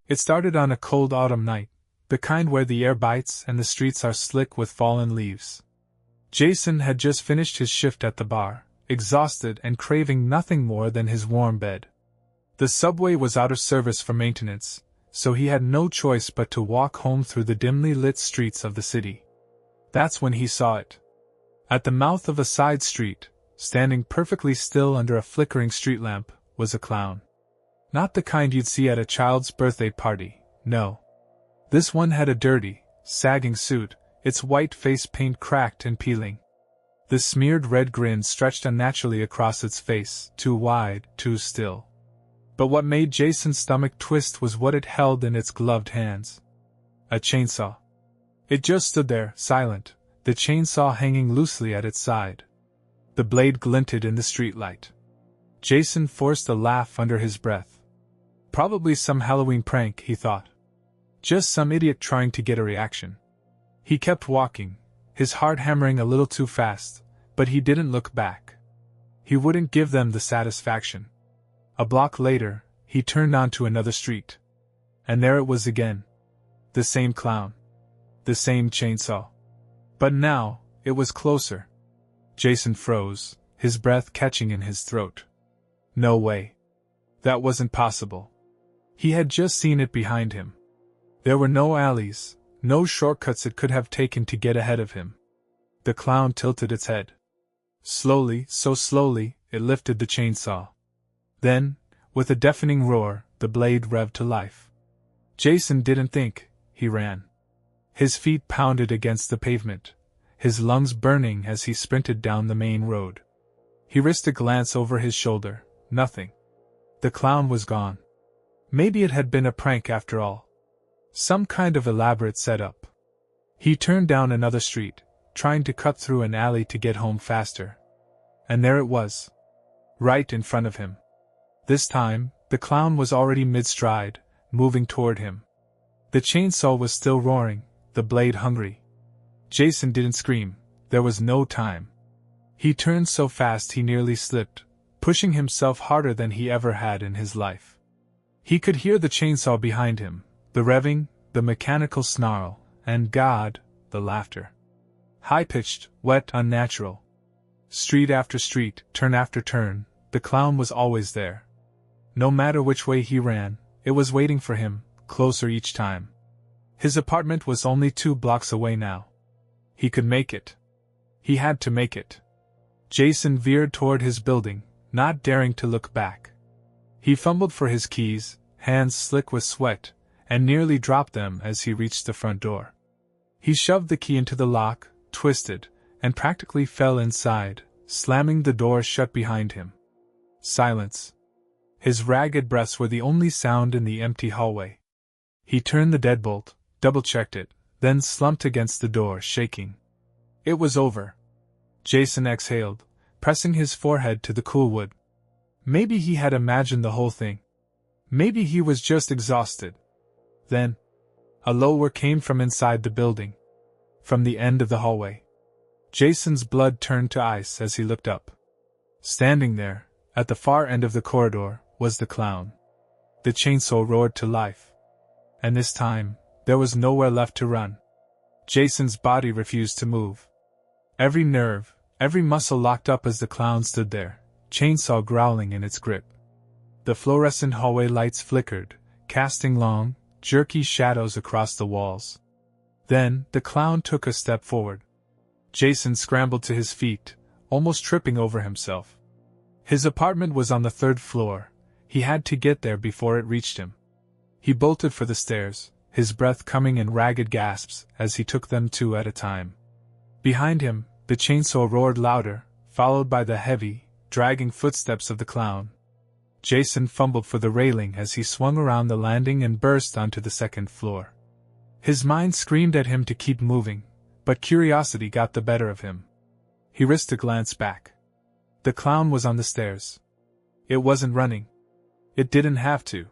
It started on a cold autumn night, the kind where the air bites and the streets are slick with fallen leaves. Jason had just finished his shift at the bar, exhausted and craving nothing more than his warm bed. The subway was out of service for maintenance, so he had no choice but to walk home through the dimly lit streets of the city. That's when he saw it. At the mouth of a side street, standing perfectly still under a flickering street lamp, was a clown. Not the kind you'd see at a child's birthday party, no. This one had a dirty, sagging suit, its white face paint cracked and peeling. The smeared red grin stretched unnaturally across its face, too wide, too still. But what made Jason's stomach twist was what it held in its gloved hands. A chainsaw. It just stood there, silent, the chainsaw hanging loosely at its side. The blade glinted in the streetlight. Jason forced a laugh under his breath. Probably some Halloween prank, he thought. Just some idiot trying to get a reaction. He kept walking, his heart hammering a little too fast, but he didn't look back. He wouldn't give them the satisfaction. A block later, he turned onto another street. And there it was again. The same clown. The same chainsaw. But now, it was closer. Jason froze, his breath catching in his throat. No way. That wasn't possible. He had just seen it behind him. There were no alleys, no shortcuts it could have taken to get ahead of him. The clown tilted its head. Slowly, so slowly, it lifted the chainsaw. Then, with a deafening roar, the blade revved to life. Jason didn't think, he ran. His feet pounded against the pavement, his lungs burning as he sprinted down the main road. He risked a glance over his shoulder, nothing. The clown was gone. Maybe it had been a prank after all. Some kind of elaborate setup. He turned down another street, trying to cut through an alley to get home faster. And there it was. Right in front of him. This time, the clown was already mid-stride, moving toward him. The chainsaw was still roaring, the blade hungry. Jason didn't scream, there was no time. He turned so fast he nearly slipped, pushing himself harder than he ever had in his life. He could hear the chainsaw behind him, the revving, the mechanical snarl, and God, the laughter. High-pitched, wet, unnatural. Street after street, turn after turn, the clown was always there. No matter which way he ran, it was waiting for him, closer each time. His apartment was only 2 blocks away now. He could make it. He had to make it. Jason veered toward his building, not daring to look back. He fumbled for his keys, hands slick with sweat, and nearly dropped them as he reached the front door. He shoved the key into the lock, twisted, and practically fell inside, slamming the door shut behind him. Silence. His ragged breaths were the only sound in the empty hallway. He turned the deadbolt, double-checked it, then slumped against the door, shaking. It was over. Jason exhaled, pressing his forehead to the cool wood. Maybe he had imagined the whole thing. Maybe he was just exhausted. Then, a low whir came from inside the building. From the end of the hallway. Jason's blood turned to ice as he looked up. Standing there, at the far end of the corridor, was the clown. The chainsaw roared to life. And this time, there was nowhere left to run. Jason's body refused to move. Every nerve, every muscle locked up as the clown stood there, chainsaw growling in its grip. The fluorescent hallway lights flickered, casting long, jerky shadows across the walls. Then, the clown took a step forward. Jason scrambled to his feet, almost tripping over himself. His apartment was on the 3rd floor. He had to get there before it reached him. He bolted for the stairs, his breath coming in ragged gasps as he took them 2 at a time. Behind him, the chainsaw roared louder, followed by the heavy, dragging footsteps of the clown. Jason fumbled for the railing as he swung around the landing and burst onto the 2nd floor. His mind screamed at him to keep moving, but curiosity got the better of him. He risked a glance back. The clown was on the stairs. It wasn't running. It didn't have to.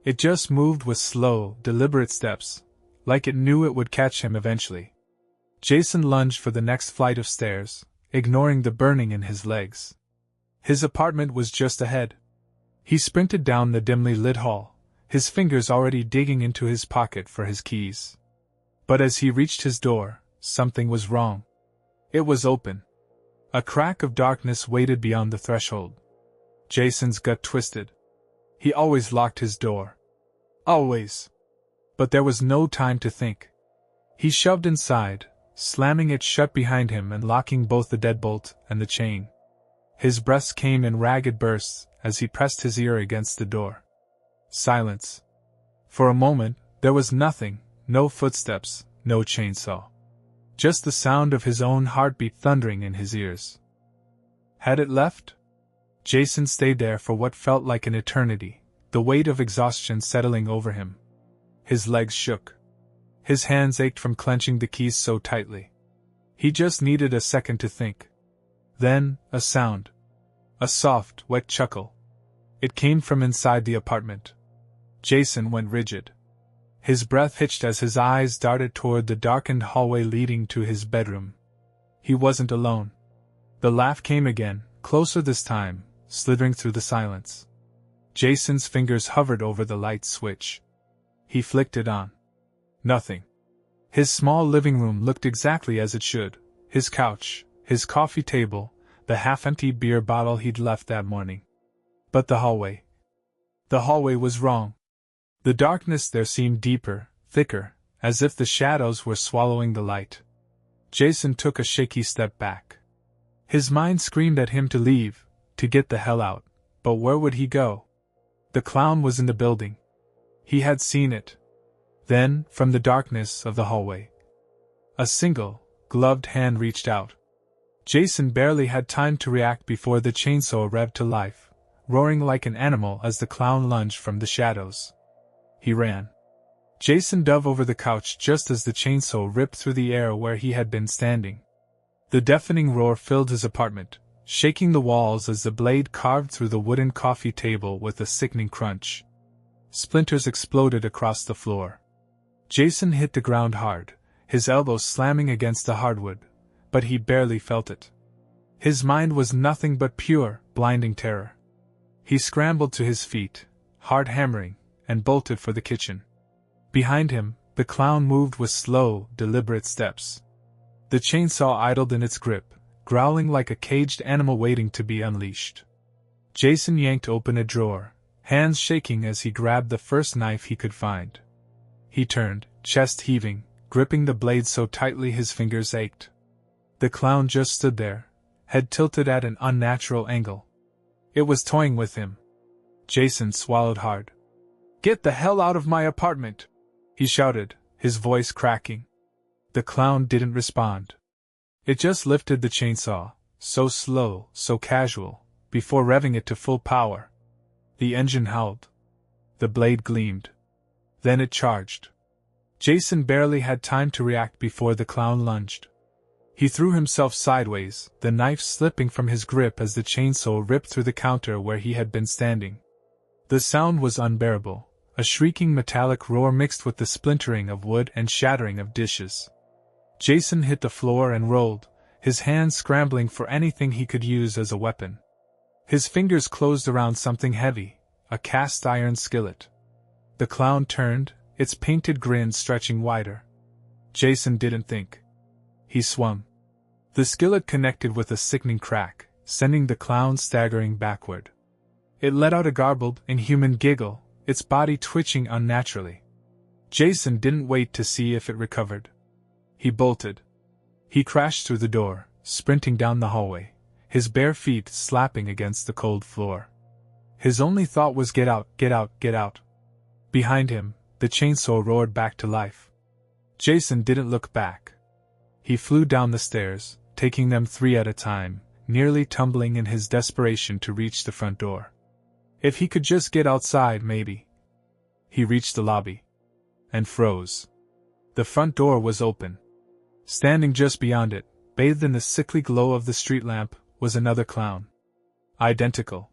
It just moved with slow, deliberate steps, like it knew it would catch him eventually. Jason lunged for the next flight of stairs, ignoring the burning in his legs. His apartment was just ahead. He sprinted down the dimly lit hall, his fingers already digging into his pocket for his keys. But as he reached his door, something was wrong. It was open. A crack of darkness waited beyond the threshold. Jason's gut twisted. He always locked his door. Always. But there was no time to think. He shoved inside, slamming it shut behind him and locking both the deadbolt and the chain. His breaths came in ragged bursts as he pressed his ear against the door. Silence. For a moment, there was nothing, no footsteps, no chainsaw. Just the sound of his own heartbeat thundering in his ears. Had it left? Jason stayed there for what felt like an eternity, the weight of exhaustion settling over him. His legs shook. His hands ached from clenching the keys so tightly. He just needed a second to think. Then, a sound. A soft, wet chuckle. It came from inside the apartment. Jason went rigid. His breath hitched as his eyes darted toward the darkened hallway leading to his bedroom. He wasn't alone. The laugh came again, closer this time, slithering through the silence. Jason's fingers hovered over the light switch. He flicked it on. Nothing. His small living room looked exactly as it should. His couch, his coffee table, the half-empty beer bottle he'd left that morning. But the hallway. The hallway was wrong. The darkness there seemed deeper, thicker, as if the shadows were swallowing the light. Jason took a shaky step back. His mind screamed at him to leave, to get the hell out, but where would he go? The clown was in the building. He had seen it. Then, from the darkness of the hallway, a single, gloved hand reached out. Jason barely had time to react before the chainsaw revved to life, roaring like an animal as the clown lunged from the shadows. He ran. Jason dove over the couch just as the chainsaw ripped through the air where he had been standing. The deafening roar filled his apartment, shaking the walls as the blade carved through the wooden coffee table with a sickening crunch. Splinters exploded across the floor. Jason hit the ground hard, his elbows slamming against the hardwood, but he barely felt it. His mind was nothing but pure, blinding terror. He scrambled to his feet, hard hammering, and bolted for the kitchen. Behind him, the clown moved with slow, deliberate steps. The chainsaw idled in its grip, growling like a caged animal waiting to be unleashed. Jason yanked open a drawer, hands shaking as he grabbed the first knife he could find. He turned, chest heaving, gripping the blade so tightly his fingers ached. The clown just stood there, head tilted at an unnatural angle. It was toying with him. Jason swallowed hard. "Get the hell out of my apartment!" he shouted, his voice cracking. The clown didn't respond. It just lifted the chainsaw, so slow, so casual, before revving it to full power. The engine howled. The blade gleamed. Then it charged. Jason barely had time to react before the clown lunged. He threw himself sideways, the knife slipping from his grip as the chainsaw ripped through the counter where he had been standing. The sound was unbearable, a shrieking metallic roar mixed with the splintering of wood and shattering of dishes. Jason hit the floor and rolled, his hands scrambling for anything he could use as a weapon. His fingers closed around something heavy, a cast iron skillet. The clown turned, its painted grin stretching wider. Jason didn't think. He swung. The skillet connected with a sickening crack, sending the clown staggering backward. It let out a garbled, inhuman giggle, its body twitching unnaturally. Jason didn't wait to see if it recovered. He bolted. He crashed through the door, sprinting down the hallway, his bare feet slapping against the cold floor. His only thought was get out, get out, get out. Behind him, the chainsaw roared back to life. Jason didn't look back. He flew down the stairs, taking them 3 at a time, nearly tumbling in his desperation to reach the front door. If he could just get outside, maybe. He reached the lobby. And froze. The front door was open. Standing just beyond it, bathed in the sickly glow of the street lamp, was another clown. Identical.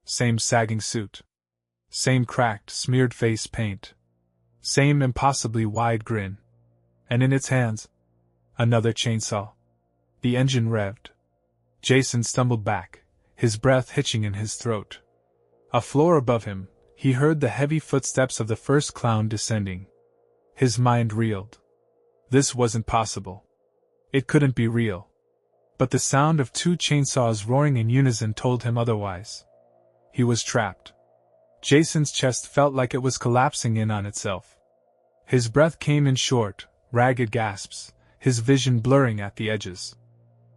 Same sagging suit. Same cracked, smeared face paint. Same impossibly wide grin. And in its hands, another chainsaw. The engine revved. Jason stumbled back, his breath hitching in his throat. A floor above him, he heard the heavy footsteps of the first clown descending. His mind reeled. This wasn't possible. It couldn't be real. But the sound of two chainsaws roaring in unison told him otherwise. He was trapped. Jason's chest felt like it was collapsing in on itself. His breath came in short, ragged gasps, his vision blurring at the edges.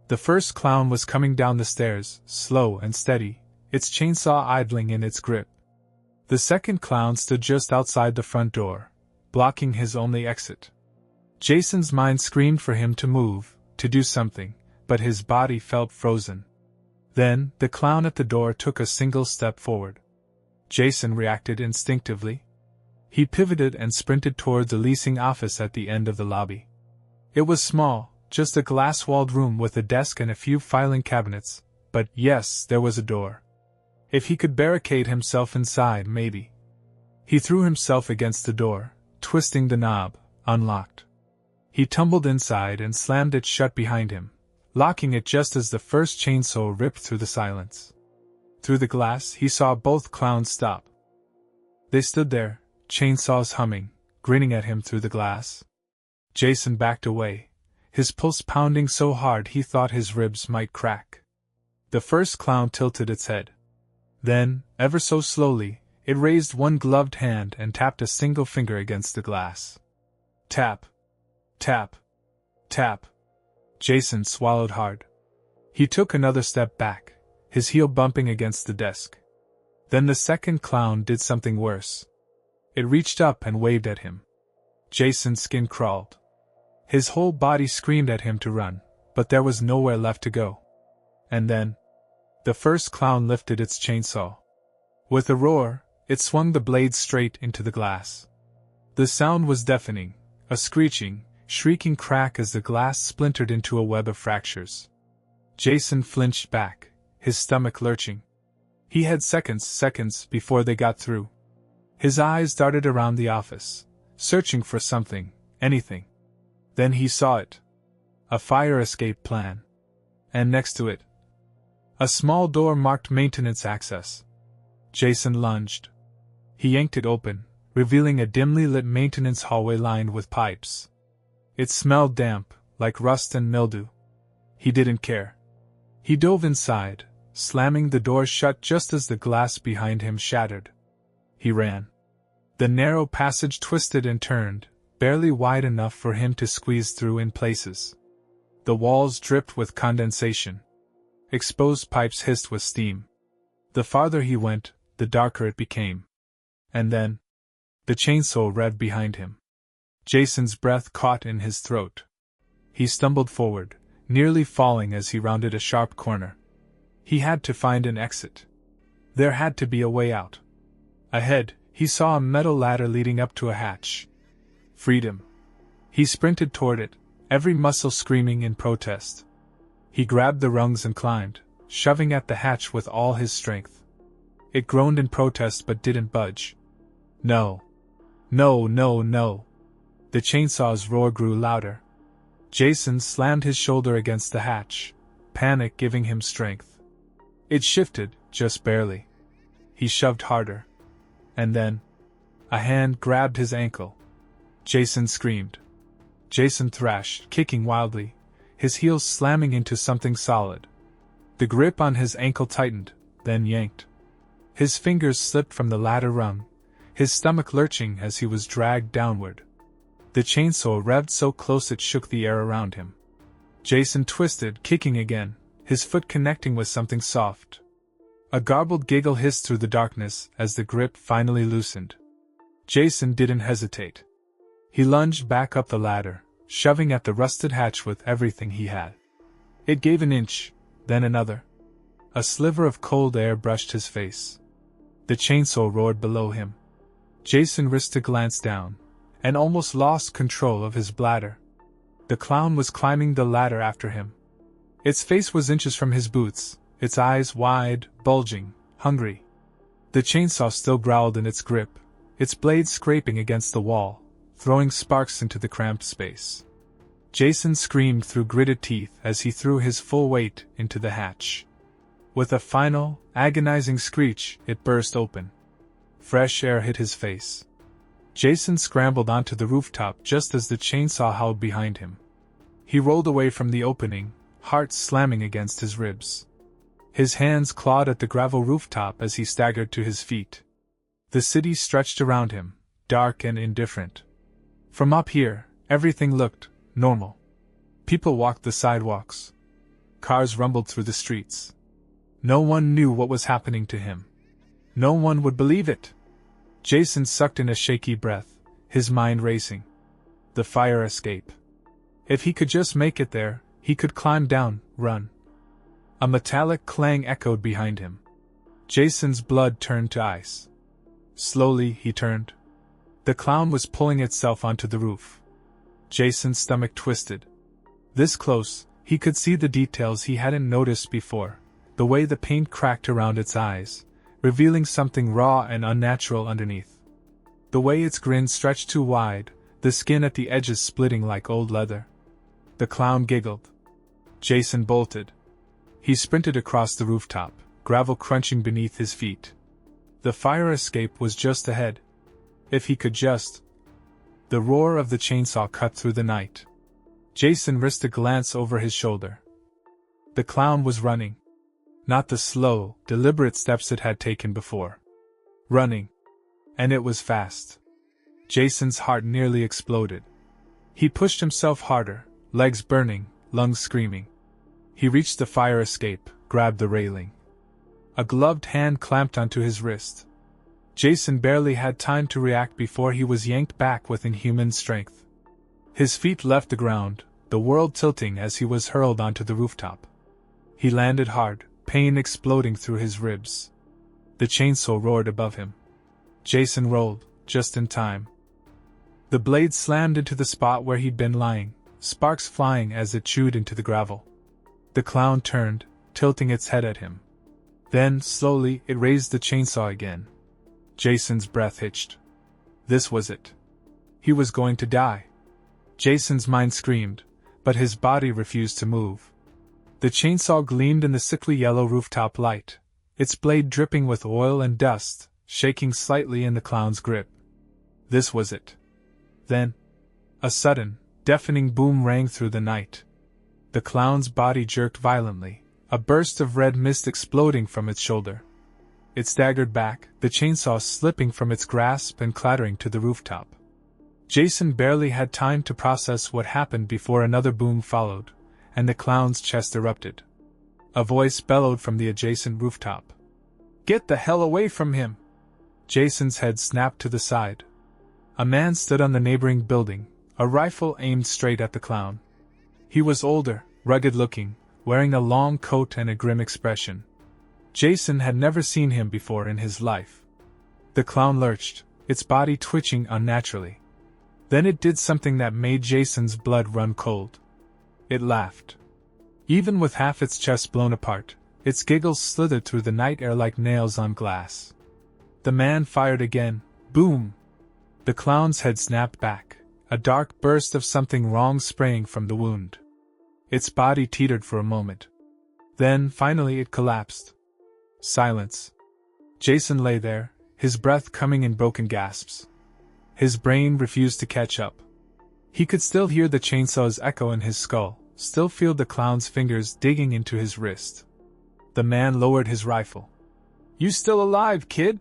The first clown was coming down the stairs, slow and steady, its chainsaw idling in its grip. The second clown stood just outside the front door, blocking his only exit. Jason's mind screamed for him to move, to do something, but his body felt frozen. Then, the clown at the door took a single step forward. Jason reacted instinctively. He pivoted and sprinted toward the leasing office at the end of the lobby. It was small, just a glass-walled room with a desk and a few filing cabinets, but yes, there was a door. If he could barricade himself inside, maybe. He threw himself against the door, twisting the knob, unlocked. He tumbled inside and slammed it shut behind him, locking it just as the first chainsaw ripped through the silence. Through the glass, he saw both clowns stop. They stood there, chainsaws humming, grinning at him through the glass. Jason backed away, his pulse pounding so hard he thought his ribs might crack. The first clown tilted its head. Then, ever so slowly, it raised one gloved hand and tapped a single finger against the glass. Tap. Tap. Tap. Jason swallowed hard. He took another step back, his heel bumping against the desk. Then the second clown did something worse. It reached up and waved at him. Jason's skin crawled. His whole body screamed at him to run, but there was nowhere left to go. And then, the first clown lifted its chainsaw. With a roar, it swung the blade straight into the glass. The sound was deafening, a screeching, shrieking crack as the glass splintered into a web of fractures. Jason flinched back, his stomach lurching. He had seconds before they got through. His eyes darted around the office, searching for something, anything. Then he saw it. A fire escape plan. And next to it, a small door marked maintenance access. Jason lunged. He yanked it open, revealing a dimly lit maintenance hallway lined with pipes. It smelled damp, like rust and mildew. He didn't care. He dove inside, slamming the door shut just as the glass behind him shattered. He ran. The narrow passage twisted and turned, barely wide enough for him to squeeze through in places. The walls dripped with condensation. Exposed pipes hissed with steam. The farther he went, the darker it became. And then, the chainsaw revved behind him. Jason's breath caught in his throat. He stumbled forward, nearly falling as he rounded a sharp corner. He had to find an exit. There had to be a way out. Ahead, he saw a metal ladder leading up to a hatch. Freedom. He sprinted toward it, every muscle screaming in protest. He grabbed the rungs and climbed, shoving at the hatch with all his strength. It groaned in protest but didn't budge. No. No, no, no. The chainsaw's roar grew louder. Jason slammed his shoulder against the hatch, panic giving him strength. It shifted, just barely. He shoved harder. And then, a hand grabbed his ankle. Jason screamed. Jason thrashed, kicking wildly, his heels slamming into something solid. The grip on his ankle tightened, then yanked. His fingers slipped from the ladder rung, his stomach lurching as he was dragged downward. The chainsaw revved so close it shook the air around him. Jason twisted, kicking again, his foot connecting with something soft. A garbled giggle hissed through the darkness as the grip finally loosened. Jason didn't hesitate. He lunged back up the ladder, shoving at the rusted hatch with everything he had. It gave an inch, then another. A sliver of cold air brushed his face. The chainsaw roared below him. Jason risked a glance down, and almost lost control of his bladder. The clown was climbing the ladder after him. Its face was inches from his boots, its eyes wide, bulging, hungry. The chainsaw still growled in its grip, its blade scraping against the wall, throwing sparks into the cramped space. Jason screamed through gritted teeth as he threw his full weight into the hatch. With a final, agonizing screech, it burst open. Fresh air hit his face. Jason scrambled onto the rooftop just as the chainsaw howled behind him. He rolled away from the opening, heart slamming against his ribs. His hands clawed at the gravel rooftop as he staggered to his feet. The city stretched around him, dark and indifferent. From up here, everything looked normal. People walked the sidewalks. Cars rumbled through the streets. No one knew what was happening to him. No one would believe it. Jason sucked in a shaky breath, his mind racing. The fire escape. If he could just make it there, he could climb down, run. A metallic clang echoed behind him. Jason's blood turned to ice. Slowly, he turned. The clown was pulling itself onto the roof. Jason's stomach twisted. This close, he could see the details he hadn't noticed before, the way the paint cracked around its eyes, revealing something raw and unnatural underneath. The way its grin stretched too wide, the skin at the edges splitting like old leather. The clown giggled. Jason bolted. He sprinted across the rooftop, gravel crunching beneath his feet. The fire escape was just ahead. If he could just... The roar of the chainsaw cut through the night. Jason risked a glance over his shoulder. The clown was running. Not the slow, deliberate steps it had taken before. Running. And it was fast. Jason's heart nearly exploded. He pushed himself harder, legs burning, lungs screaming. He reached the fire escape, grabbed the railing. A gloved hand clamped onto his wrist. Jason barely had time to react before he was yanked back with inhuman strength. His feet left the ground, the world tilting as he was hurled onto the rooftop. He landed hard, pain exploding through his ribs. The chainsaw roared above him. Jason rolled, just in time. The blade slammed into the spot where he'd been lying, sparks flying as it chewed into the gravel. The clown turned, tilting its head at him. Then, slowly, it raised the chainsaw again. Jason's breath hitched. This was it. He was going to die. Jason's mind screamed, but his body refused to move. The chainsaw gleamed in the sickly yellow rooftop light, its blade dripping with oil and dust, shaking slightly in the clown's grip. This was it. Then, a sudden, deafening boom rang through the night. The clown's body jerked violently, a burst of red mist exploding from its shoulder. It staggered back, the chainsaw slipping from its grasp and clattering to the rooftop. Jason barely had time to process what happened before another boom followed, and the clown's chest erupted. A voice bellowed from the adjacent rooftop. "Get the hell away from him!" Jason's head snapped to the side. A man stood on the neighboring building, a rifle aimed straight at the clown. He was older, rugged-looking, wearing a long coat and a grim expression. Jason had never seen him before in his life. The clown lurched, its body twitching unnaturally. Then it did something that made Jason's blood run cold. It laughed. Even with half its chest blown apart, its giggles slithered through the night air like nails on glass. The man fired again. Boom! The clown's head snapped back, a dark burst of something wrong spraying from the wound. Its body teetered for a moment. Then, finally, it collapsed. Silence. Jason lay there, his breath coming in broken gasps. His brain refused to catch up. He could still hear the chainsaw's echo in his skull, still feel the clown's fingers digging into his wrist. The man lowered his rifle. "You still alive, kid?"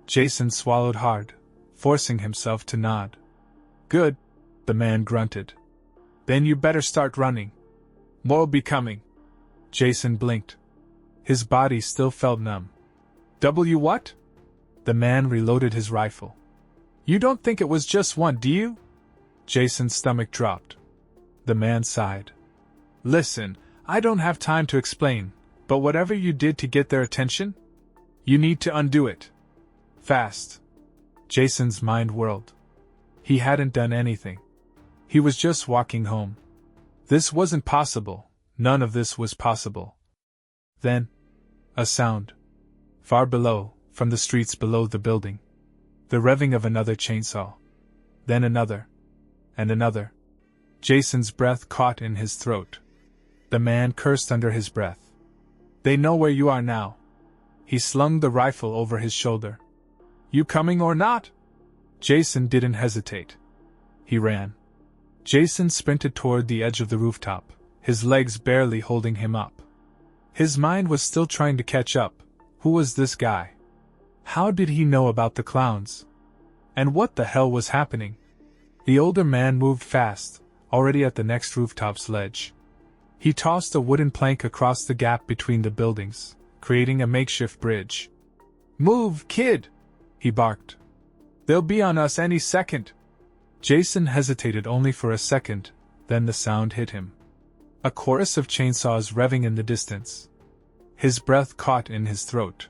Jason swallowed hard, forcing himself to nod. "Good," the man grunted. "Then you better start running. More'll be coming." Jason blinked. His body still felt numb. What?" The man reloaded his rifle. "You don't think it was just one, do you?" Jason's stomach dropped. The man sighed. "Listen, I don't have time to explain, but whatever you did to get their attention, you need to undo it. Fast." Jason's mind whirled. He hadn't done anything. He was just walking home. This wasn't possible. None of this was possible. Then, a sound. Far below, from the streets below the building. The revving of another chainsaw. Then another. And another. Jason's breath caught in his throat. The man cursed under his breath. "They know where you are now." He slung the rifle over his shoulder. You coming or not? Jason didn't hesitate. He ran. Jason sprinted toward the edge of the rooftop, his legs barely holding him up. His mind was still trying to catch up. Who was this guy? How did he know about the clowns? And what the hell was happening? The older man moved fast, already at the next rooftop's ledge. He tossed a wooden plank across the gap between the buildings, creating a makeshift bridge. Move, kid! He barked. They'll be on us any second. Jason hesitated only for a second, then the sound hit him. A chorus of chainsaws revving in the distance. His breath caught in his throat.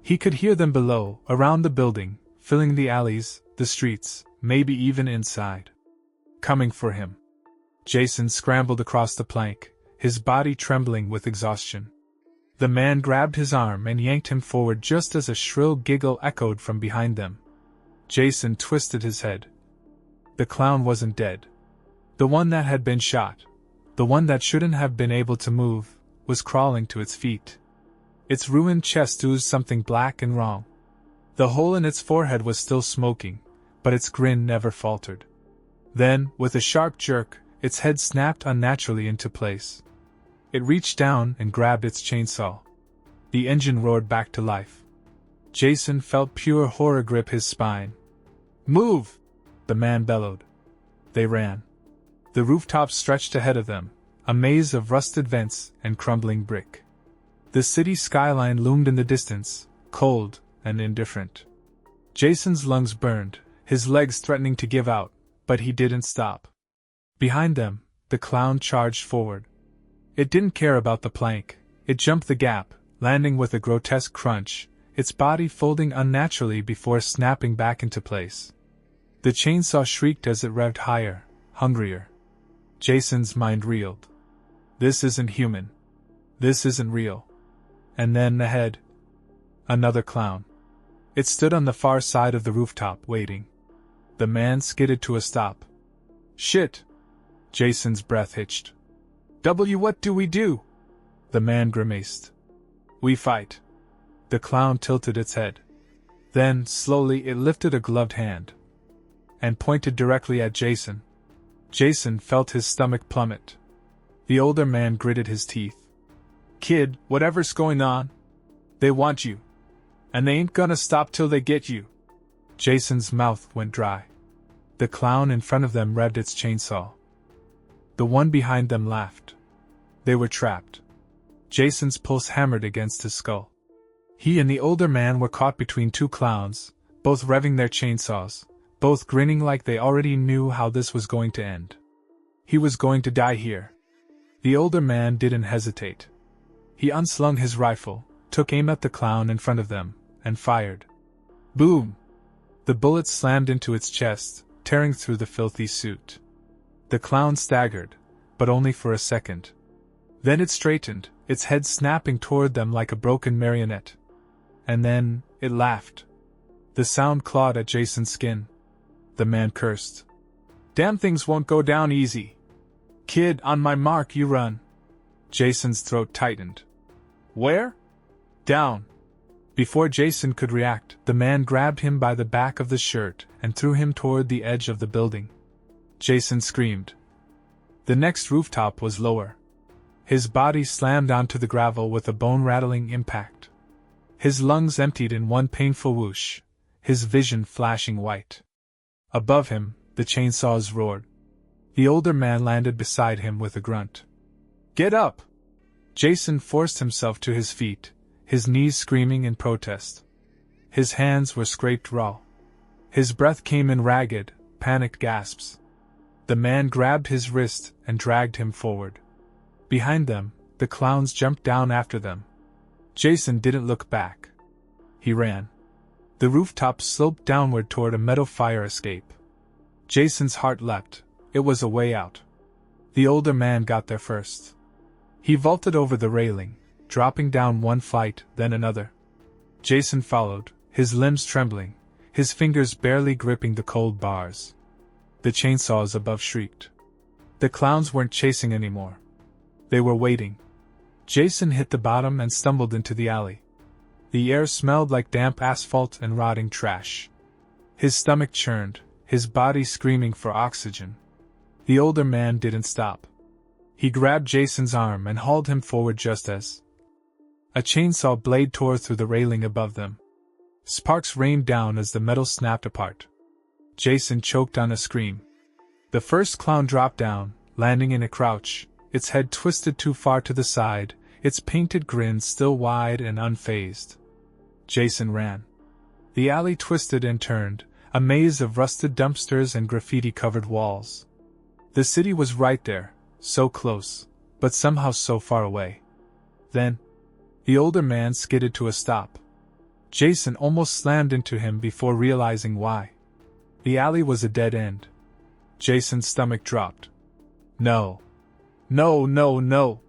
He could hear them below, around the building, filling the alleys, the streets, maybe even inside. Coming for him. Jason scrambled across the plank, his body trembling with exhaustion. The man grabbed his arm and yanked him forward just as a shrill giggle echoed from behind them. Jason twisted his head. The clown wasn't dead. The one that had been shot, the one that shouldn't have been able to move, was crawling to its feet. Its ruined chest oozed something black and wrong. The hole in its forehead was still smoking, but its grin never faltered. Then, with a sharp jerk, its head snapped unnaturally into place. It reached down and grabbed its chainsaw. The engine roared back to life. Jason felt pure horror grip his spine. Move! The man bellowed. They ran. The rooftop stretched ahead of them, a maze of rusted vents and crumbling brick. The city skyline loomed in the distance, cold and indifferent. Jason's lungs burned, his legs threatening to give out, but he didn't stop. Behind them, the clown charged forward. It didn't care about the plank. It jumped the gap, landing with a grotesque crunch, its body folding unnaturally before snapping back into place. The chainsaw shrieked as it revved higher, hungrier. Jason's mind reeled. This isn't human. This isn't real. And then ahead, another clown. It stood on the far side of the rooftop, waiting. The man skidded to a stop. Shit! Jason's breath hitched. What do we do? The man grimaced. We fight. The clown tilted its head. Then, slowly, it lifted a gloved hand and pointed directly at Jason. Jason felt his stomach plummet. The older man gritted his teeth. Kid, whatever's going on, they want you. And they ain't gonna stop till they get you. Jason's mouth went dry. The clown in front of them revved its chainsaw. The one behind them laughed. They were trapped. Jason's pulse hammered against his skull. He and the older man were caught between two clowns, both revving their chainsaws, both grinning like they already knew how this was going to end. He was going to die here. The older man didn't hesitate. He unslung his rifle, took aim at the clown in front of them, and fired. Boom! The bullet slammed into its chest, tearing through the filthy suit. The clown staggered, but only for a second. Then it straightened, its head snapping toward them like a broken marionette. And then, it laughed. The sound clawed at Jason's skin. The man cursed. Damn things won't go down easy. Kid, on my mark, you run. Jason's throat tightened. Where? Down. Before Jason could react, the man grabbed him by the back of the shirt and threw him toward the edge of the building. Jason screamed. The next rooftop was lower. His body slammed onto the gravel with a bone-rattling impact. His lungs emptied in one painful whoosh, his vision flashing white. Above him, the chainsaws roared. The older man landed beside him with a grunt. Get up! Jason forced himself to his feet, his knees screaming in protest. His hands were scraped raw. His breath came in ragged, panicked gasps. The man grabbed his wrist and dragged him forward. Behind them, the clowns jumped down after them. Jason didn't look back. He ran. The rooftop sloped downward toward a metal fire escape. Jason's heart leapt. It was a way out. The older man got there first. He vaulted over the railing, dropping down one flight, then another. Jason followed, his limbs trembling, his fingers barely gripping the cold bars. The chainsaws above shrieked. The clowns weren't chasing anymore. They were waiting. Jason hit the bottom and stumbled into the alley. The air smelled like damp asphalt and rotting trash. His stomach churned, his body screaming for oxygen. The older man didn't stop. He grabbed Jason's arm and hauled him forward just as a chainsaw blade tore through the railing above them. Sparks rained down as the metal snapped apart. Jason choked on a scream. The first clown dropped down, landing in a crouch, its head twisted too far to the side, its painted grin still wide and unfazed. Jason ran. The alley twisted and turned, a maze of rusted dumpsters and graffiti-covered walls. The city was right there, so close, but somehow so far away. Then, the older man skidded to a stop. Jason almost slammed into him before realizing why. The alley was a dead end. Jason's stomach dropped. No. No, no, no.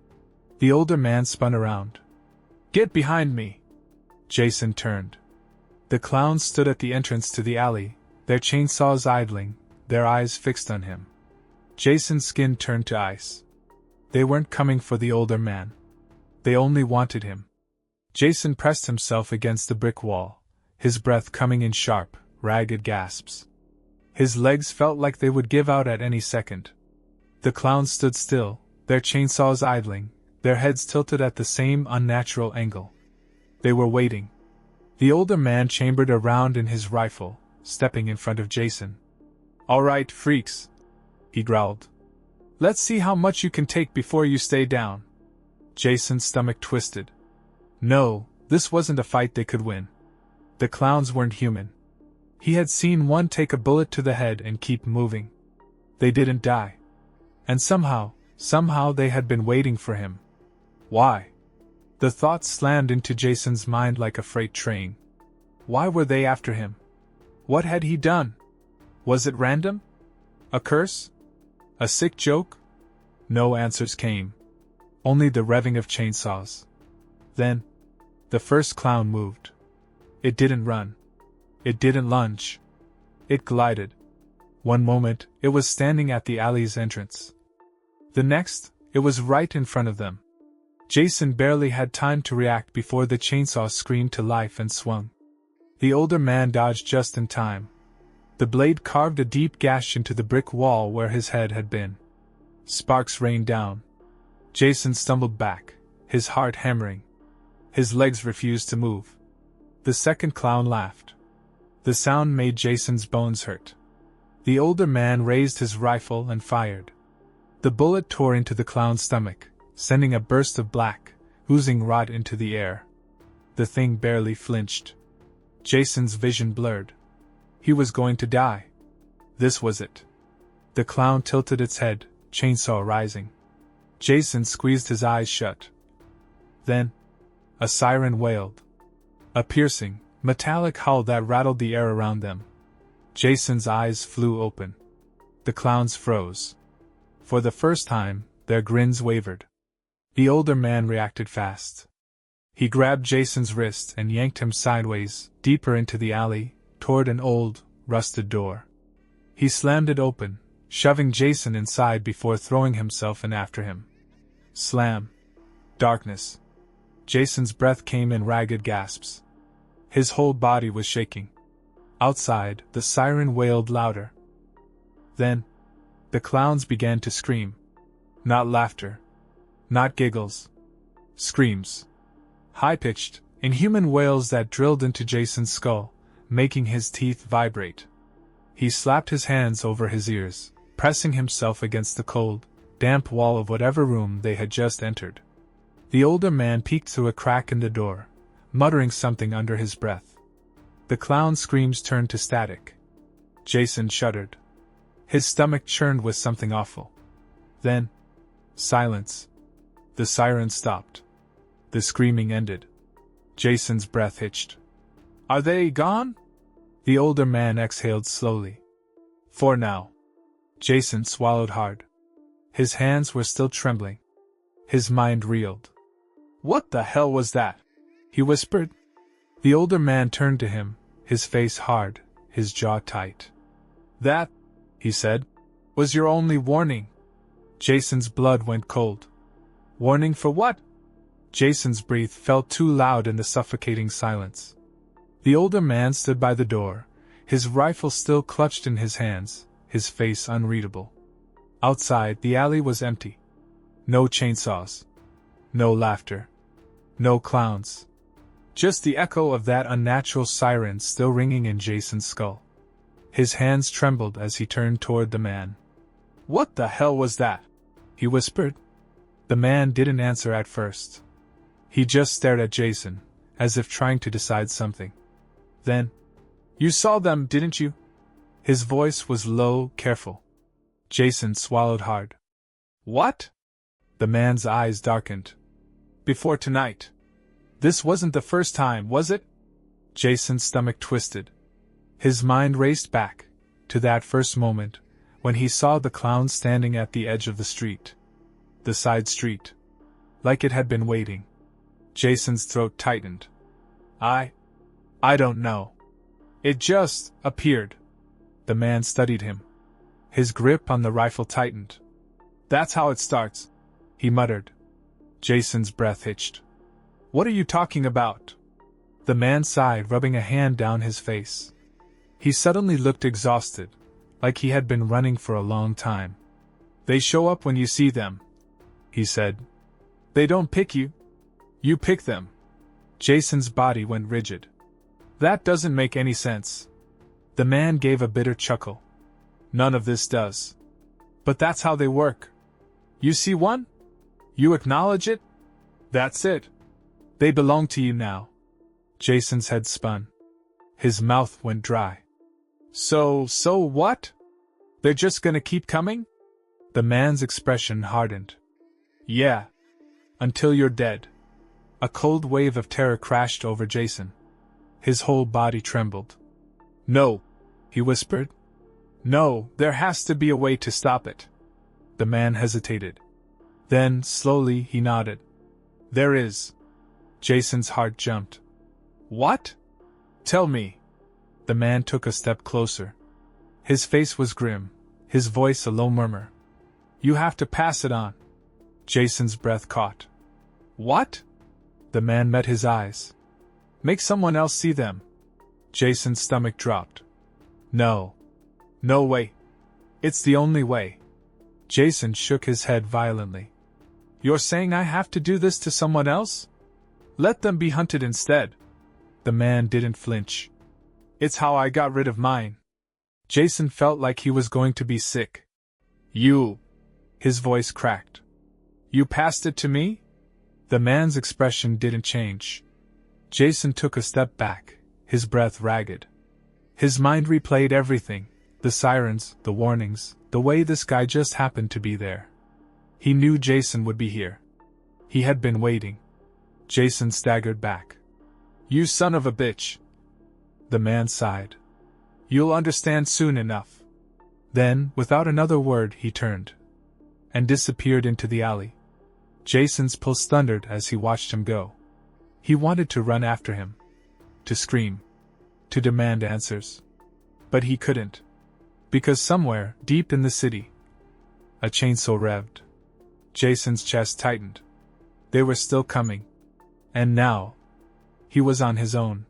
The older man spun around. Get behind me. Jason turned. The clowns stood at the entrance to the alley, their chainsaws idling, their eyes fixed on him. Jason's skin turned to ice. They weren't coming for the older man. They only wanted him. Jason pressed himself against the brick wall, his breath coming in sharp, ragged gasps. His legs felt like they would give out at any second. The clowns stood still, their chainsaws idling, their heads tilted at the same unnatural angle. They were waiting. The older man chambered a round in his rifle, stepping in front of Jason. "All right, freaks," he growled. "Let's see how much you can take before you stay down." Jason's stomach twisted. No, this wasn't a fight they could win. The clowns weren't human. He had seen one take a bullet to the head and keep moving. They didn't die. And somehow they had been waiting for him. Why? The thought slammed into Jason's mind like a freight train. Why were they after him? What had he done? Was it random? A curse? A sick joke? No answers came. Only the revving of chainsaws. Then, the first clown moved. It didn't run. It didn't lunge. It glided. One moment, it was standing at the alley's entrance. The next, it was right in front of them. Jason barely had time to react before the chainsaw screamed to life and swung. The older man dodged just in time. The blade carved a deep gash into the brick wall where his head had been. Sparks rained down. Jason stumbled back, his heart hammering. His legs refused to move. The second clown laughed. The sound made Jason's bones hurt. The older man raised his rifle and fired. The bullet tore into the clown's stomach, sending a burst of black, oozing rot into the air. The thing barely flinched. Jason's vision blurred. He was going to die. This was it. The clown tilted its head, chainsaw rising. Jason squeezed his eyes shut. Then, a siren wailed. A piercing, metallic howl that rattled the air around them. Jason's eyes flew open. The clowns froze. For the first time, their grins wavered. The older man reacted fast. He grabbed Jason's wrist and yanked him sideways, deeper into the alley, toward an old, rusted door. He slammed it open, shoving Jason inside before throwing himself in after him. Slam. Darkness. Jason's breath came in ragged gasps. His whole body was shaking. Outside, the siren wailed louder. Then, the clowns began to scream. Not laughter. Not giggles. Screams. High-pitched, inhuman wails that drilled into Jason's skull, making his teeth vibrate. He slapped his hands over his ears, pressing himself against the cold, damp wall of whatever room they had just entered. The older man peeked through a crack in the door, muttering something under his breath. The clown's screams turned to static. Jason shuddered. His stomach churned with something awful. Then, silence. The siren stopped. The screaming ended. Jason's breath hitched. Are they gone? The older man exhaled slowly. For now. Jason swallowed hard. His hands were still trembling. His mind reeled. What the hell was that? He whispered. The older man turned to him, his face hard, his jaw tight. That, he said, was your only warning. Jason's blood went cold. Warning for what? Jason's breath felt too loud in the suffocating silence. The older man stood by the door, his rifle still clutched in his hands, his face unreadable. Outside, the alley was empty. No chainsaws. No laughter. No clowns. Just the echo of that unnatural siren still ringing in Jason's skull. His hands trembled as he turned toward the man. "What the hell was that?" he whispered. The man didn't answer at first. He just stared at Jason, as if trying to decide something. Then, "You saw them, didn't you?" His voice was low, careful. Jason swallowed hard. "What?" The man's eyes darkened. "Before tonight. This wasn't the first time, was it?" Jason's stomach twisted. His mind raced back, to that first moment, when he saw the clown standing at the edge of the street. The side street. Like it had been waiting. Jason's throat tightened. I don't know. It just appeared." The man studied him. His grip on the rifle tightened. "That's how it starts," he muttered. Jason's breath hitched. "What are you talking about?" The man sighed, rubbing a hand down his face. He suddenly looked exhausted, like he had been running for a long time. "They show up when you see them," he said. "They don't pick you. You pick them." Jason's body went rigid. "That doesn't make any sense." The man gave a bitter chuckle. "None of this does. But that's how they work. You see one? You acknowledge it? That's it. They belong to you now." Jason's head spun. His mouth went dry. So what? They're just gonna keep coming?" The man's expression hardened. "Yeah. Until you're dead." A cold wave of terror crashed over Jason. His whole body trembled. "No," he whispered. "No, there has to be a way to stop it." The man hesitated. Then, slowly, he nodded. "There is." Jason's heart jumped. "What? Tell me." The man took a step closer. His face was grim, his voice a low murmur. "You have to pass it on." Jason's breath caught. "What?" The man met his eyes. "Make someone else see them." Jason's stomach dropped. No. No way. It's the only way." Jason shook his head violently. "You're saying I have to do this to someone else? Let them be hunted instead." The man didn't flinch. "It's how I got rid of mine." Jason felt like he was going to be sick. "You..." His voice cracked. "You passed it to me?" The man's expression didn't change. Jason took a step back, his breath ragged. His mind replayed everything, the sirens, the warnings, the way this guy just happened to be there. He knew Jason would be here. He had been waiting. Jason staggered back. "You son of a bitch." The man sighed. "You'll understand soon enough." Then, without another word, he turned and disappeared into the alley. Jason's pulse thundered as he watched him go. He wanted to run after him, to scream, to demand answers. But he couldn't. Because somewhere, deep in the city, a chainsaw revved. Jason's chest tightened. They were still coming. And now, he was on his own.